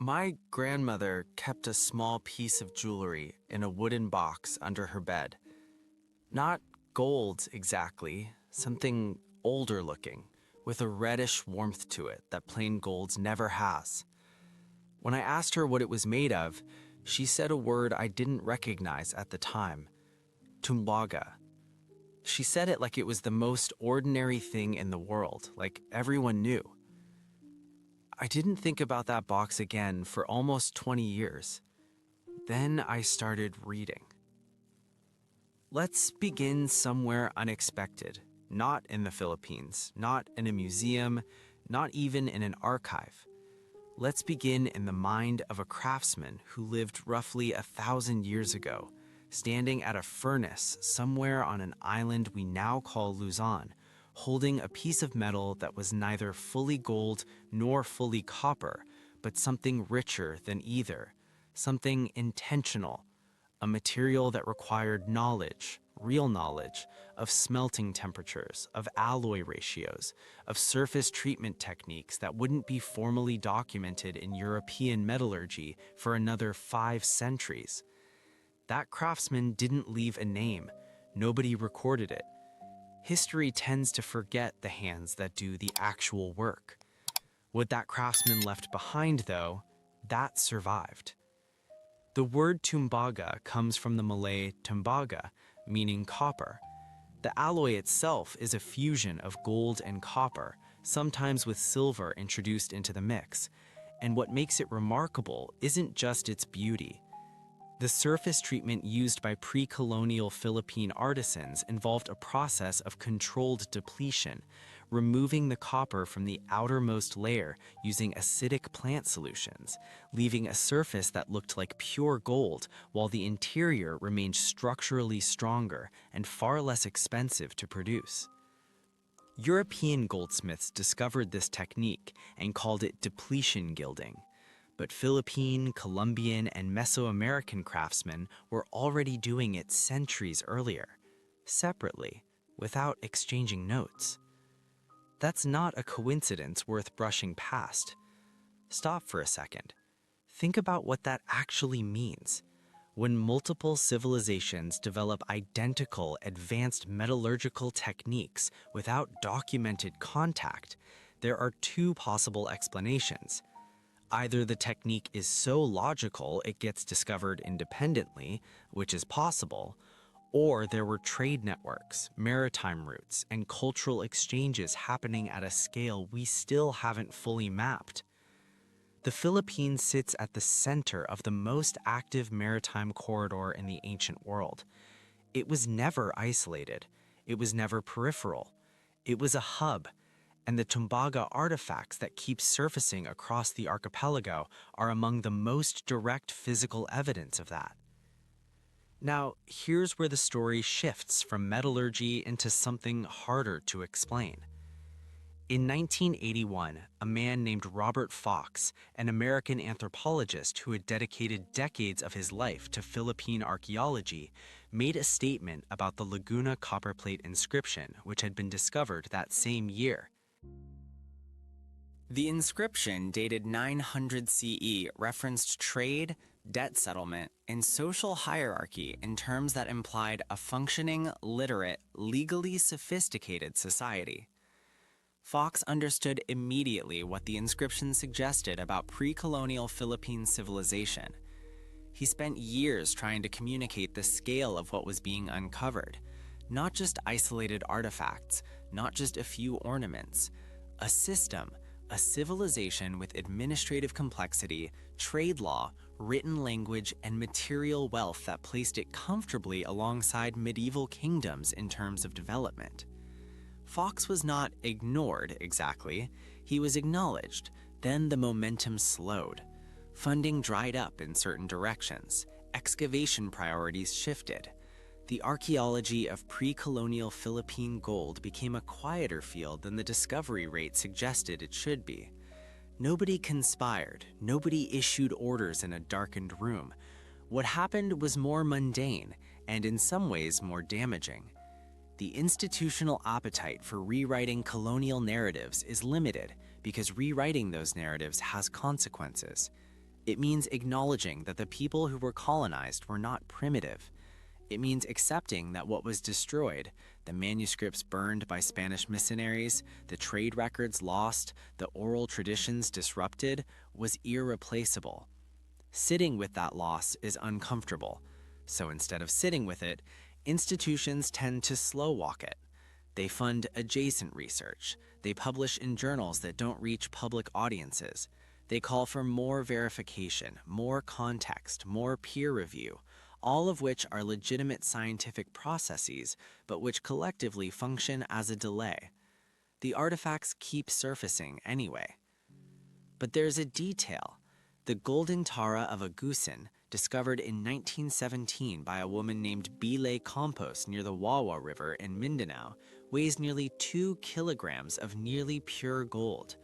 My grandmother kept a small piece of jewelry in a wooden box under her bed. Not gold exactly, something older looking, with a reddish warmth to it that plain gold never has. When I asked her what it was made of, she said a word I didn't recognize at the time: Tumbaga. She said it like it was the most ordinary thing in the world, like everyone knew. I didn't think about that box again for almost 20 years. Then I started reading. Let's begin somewhere unexpected, not in the Philippines, not in a museum, not even in an archive. Let's begin in the mind of a craftsman who lived roughly 1,000 years ago, standing at a furnace somewhere on an island we now call Luzon, holding a piece of metal that was neither fully gold nor fully copper, but something richer than either, something intentional, a material that required knowledge, real knowledge, of smelting temperatures, of alloy ratios, of surface treatment techniques that wouldn't be formally documented in European metallurgy for another 5 centuries. That craftsman didn't leave a name. Nobody recorded it. History tends to forget the hands that do the actual work. What that craftsman left behind, though, that survived. The word Tumbaga comes from the Malay Tumbaga, meaning copper. The alloy itself is a fusion of gold and copper, sometimes with silver introduced into the mix. And what makes it remarkable isn't just its beauty. The surface treatment used by pre-colonial Philippine artisans involved a process of controlled depletion, removing the copper from the outermost layer using acidic plant solutions, leaving a surface that looked like pure gold while the interior remained structurally stronger and far less expensive to produce. European goldsmiths discovered this technique and called it depletion gilding. But Philippine, Colombian, and Mesoamerican craftsmen were already doing it centuries earlier, separately, without exchanging notes. That's not a coincidence worth brushing past. Stop for a second. Think about what that actually means. When multiple civilizations develop identical advanced metallurgical techniques without documented contact, there are 2 possible explanations. Either the technique is so logical it gets discovered independently, which is possible, or there were trade networks, maritime routes, and cultural exchanges happening at a scale we still haven't fully mapped. The Philippines sits at the center of the most active maritime corridor in the ancient world. It was never isolated. It was never peripheral. It was a hub. And the Tumbaga artifacts that keep surfacing across the archipelago are among the most direct physical evidence of that. Now, here's where the story shifts from metallurgy into something harder to explain. In 1981, a man named Robert Fox, an American anthropologist who had dedicated decades of his life to Philippine archaeology, made a statement about the Laguna copperplate inscription, which had been discovered that same year. The inscription, dated 900 CE, referenced trade, debt settlement, and social hierarchy in terms that implied a functioning, literate, legally sophisticated society. Fox understood immediately what the inscription suggested about pre-colonial Philippine civilization. He spent years trying to communicate the scale of what was being uncovered, not just isolated artifacts, not just a few ornaments, a system, a civilization with administrative complexity, trade law, written language, and material wealth that placed it comfortably alongside medieval kingdoms in terms of development. Fox was not ignored exactly, he was acknowledged. Then the momentum slowed. Funding dried up in certain directions. Excavation priorities shifted. The archaeology of pre-colonial Philippine gold became a quieter field than the discovery rate suggested it should be. Nobody conspired, nobody issued orders in a darkened room. What happened was more mundane, and in some ways more damaging. The institutional appetite for rewriting colonial narratives is limited because rewriting those narratives has consequences. It means acknowledging that the people who were colonized were not primitive. It means accepting that what was destroyed, the manuscripts burned by Spanish missionaries, the trade records lost, the oral traditions disrupted, was irreplaceable. Sitting with that loss is uncomfortable. So instead of sitting with it, institutions tend to slow walk it. They fund adjacent research. They publish in journals that don't reach public audiences. They call for more verification, more context, more peer review, all of which are legitimate scientific processes, but which collectively function as a delay. The artifacts keep surfacing anyway. But there's a detail. The golden tara of a goosen, discovered in 1917 by a woman named Bile Campos near the Wawa River in Mindanao, weighs nearly 2 kilograms of nearly pure gold.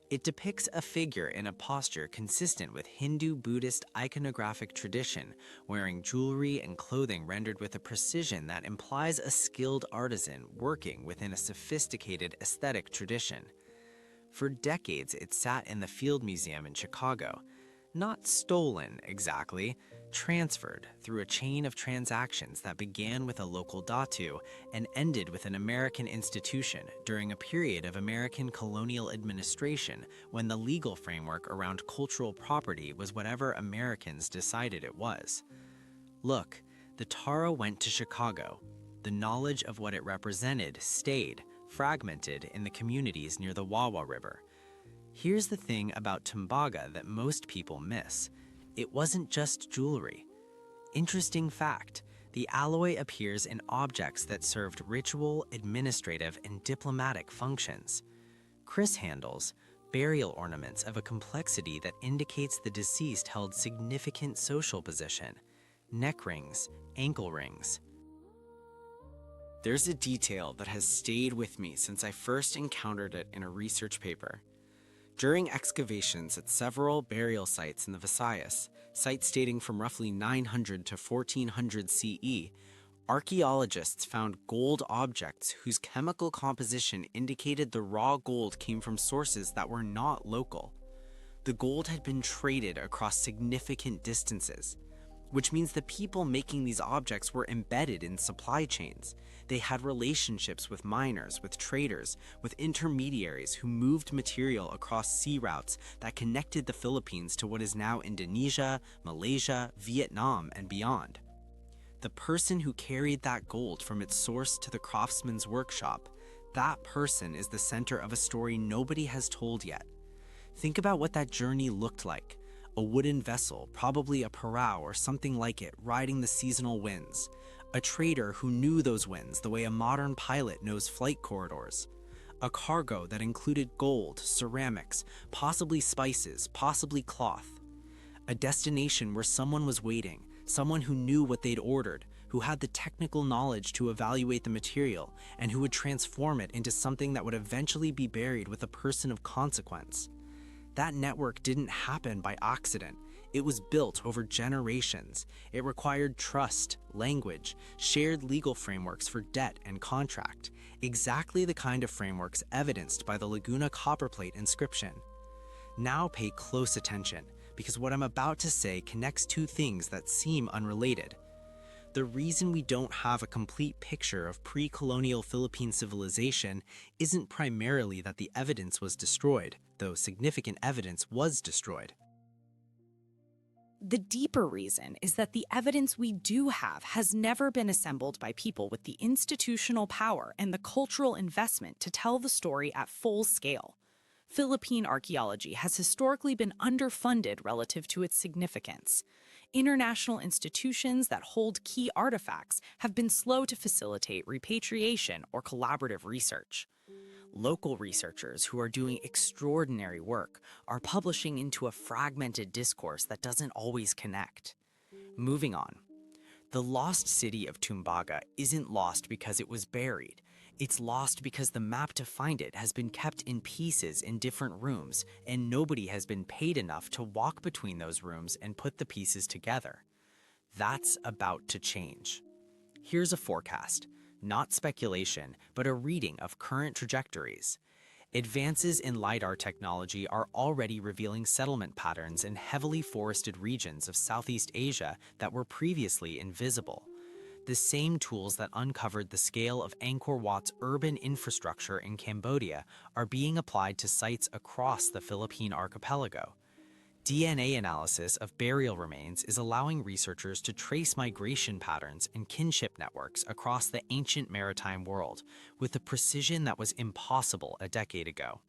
It depicts a figure in a posture consistent with Hindu-Buddhist iconographic tradition, wearing jewelry and clothing rendered with a precision that implies a skilled artisan working within a sophisticated aesthetic tradition. For decades, it sat in the Field Museum in Chicago. Not stolen, exactly, transferred through a chain of transactions that began with a local datu and ended with an American institution during a period of American colonial administration when the legal framework around cultural property was whatever Americans decided it was. Look, the tara went to Chicago. The knowledge of what it represented stayed, fragmented in the communities near the Wawa River. Here's the thing about Tumbaga that most people miss. It wasn't just jewelry. Interesting fact, the alloy appears in objects that served ritual, administrative, and diplomatic functions. Kris handles, burial ornaments of a complexity that indicates the deceased held significant social position. Neck rings, ankle rings. There's a detail that has stayed with me since I first encountered it in a research paper. During excavations at several burial sites in the Visayas, sites dating from roughly 900 to 1400 CE, archaeologists found gold objects whose chemical composition indicated the raw gold came from sources that were not local. The gold had been traded across significant distances, which means the people making these objects were embedded in supply chains. They had relationships with miners, with traders, with intermediaries who moved material across sea routes that connected the Philippines to what is now Indonesia, Malaysia, Vietnam, and beyond. The person who carried that gold from its source to the craftsman's workshop, that person is the center of a story nobody has told yet. Think about what that journey looked like. A wooden vessel, probably a parao or something like it, riding the seasonal winds. A trader who knew those winds the way a modern pilot knows flight corridors. A cargo that included gold, ceramics, possibly spices, possibly cloth. A destination where someone was waiting, someone who knew what they'd ordered, who had the technical knowledge to evaluate the material, and who would transform it into something that would eventually be buried with a person of consequence. That network didn't happen by accident. It was built over generations. It required trust, language, shared legal frameworks for debt and contract, exactly the kind of frameworks evidenced by the Laguna copperplate inscription. Now pay close attention, because what I'm about to say connects two things that seem unrelated. The reason we don't have a complete picture of pre-colonial Philippine civilization isn't primarily that the evidence was destroyed, though significant evidence was destroyed. The deeper reason is that the evidence we do have has never been assembled by people with the institutional power and the cultural investment to tell the story at full scale. Philippine archaeology has historically been underfunded relative to its significance. International institutions that hold key artifacts have been slow to facilitate repatriation or collaborative research. Local researchers who are doing extraordinary work are publishing into a fragmented discourse that doesn't always connect. Moving on. The lost city of Tumbaga isn't lost because it was buried. It's lost because the map to find it has been kept in pieces in different rooms, and nobody has been paid enough to walk between those rooms and put the pieces together. That's about to change. Here's a forecast. Not speculation, but a reading of current trajectories. Advances in LiDAR technology are already revealing settlement patterns in heavily forested regions of Southeast Asia that were previously invisible. The same tools that uncovered the scale of Angkor Wat's urban infrastructure in Cambodia are being applied to sites across the Philippine archipelago. DNA analysis of burial remains is allowing researchers to trace migration patterns and kinship networks across the ancient maritime world with a precision that was impossible a decade ago.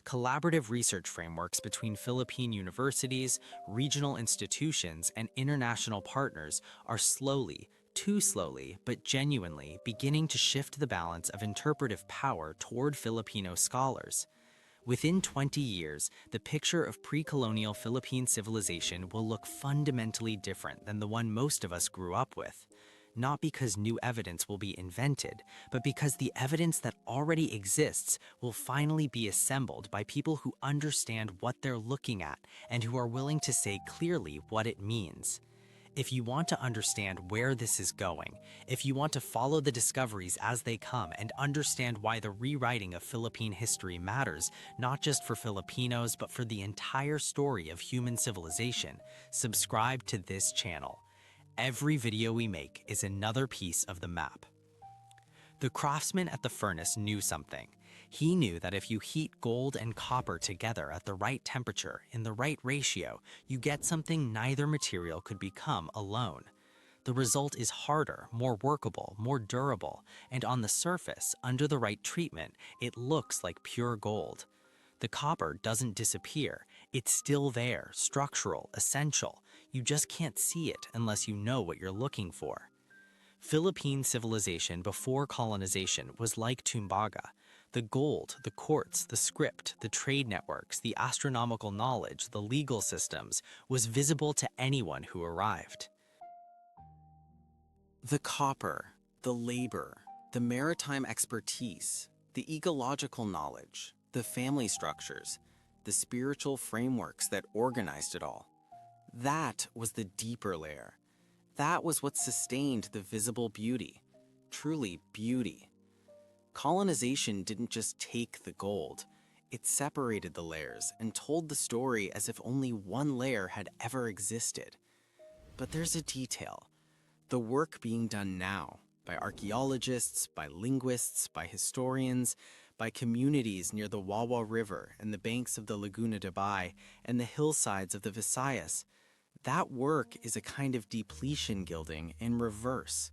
Collaborative research frameworks between Philippine universities, regional institutions, and international partners are slowly, too slowly, but genuinely beginning to shift the balance of interpretive power toward Filipino scholars. Within 20 years, the picture of pre-colonial Philippine civilization will look fundamentally different than the one most of us grew up with. Not because new evidence will be invented, but because the evidence that already exists will finally be assembled by people who understand what they're looking at and who are willing to say clearly what it means. If you want to understand where this is going, if you want to follow the discoveries as they come and understand why the rewriting of Philippine history matters, not just for Filipinos, but for the entire story of human civilization, subscribe to this channel. Every video we make is another piece of the map. The craftsman at the furnace knew something. He knew that if you heat gold and copper together at the right temperature, in the right ratio, you get something neither material could become alone. The result is harder, more workable, more durable, and on the surface, under the right treatment, it looks like pure gold. The copper doesn't disappear. It's still there, structural, essential. You just can't see it unless you know what you're looking for. Philippine civilization before colonization was like Tumbaga. The gold, the quartz, the script, the trade networks, the astronomical knowledge, the legal systems was visible to anyone who arrived. The copper, the labor, the maritime expertise, the ecological knowledge, the family structures, the spiritual frameworks that organized it all. That was the deeper layer. That was what sustained the visible beauty, truly beauty. Colonization didn't just take the gold, it separated the layers and told the story as if only one layer had ever existed. But there's a detail. The work being done now, by archaeologists, by linguists, by historians, by communities near the Wawa River and the banks of the Laguna and the hillsides of the Visayas, that work is a kind of depletion gilding in reverse.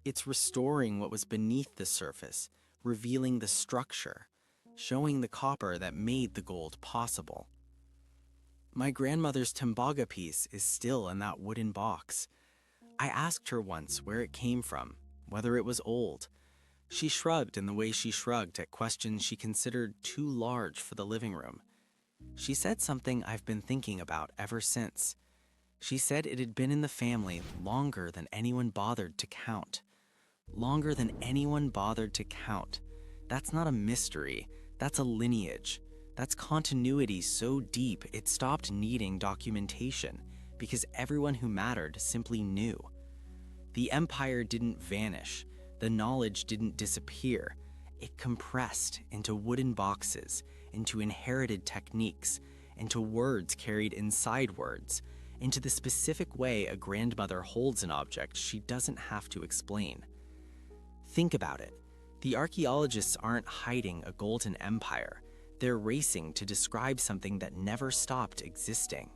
It's restoring what was beneath the surface, revealing the structure, showing the copper that made the gold possible. My grandmother's Tumbaga piece is still in that wooden box. I asked her once where it came from, whether it was old. She shrugged in the way she shrugged at questions she considered too large for the living room. She said something I've been thinking about ever since. She said it had been in the family longer than anyone bothered to count. Longer than anyone bothered to count. That's not a mystery, that's a lineage. That's continuity so deep it stopped needing documentation because everyone who mattered simply knew. The empire didn't vanish, the knowledge didn't disappear. It compressed into wooden boxes, into inherited techniques, into words carried inside words, into the specific way a grandmother holds an object she doesn't have to explain. Think about it. The archaeologists aren't hiding a golden empire. They're racing to describe something that never stopped existing.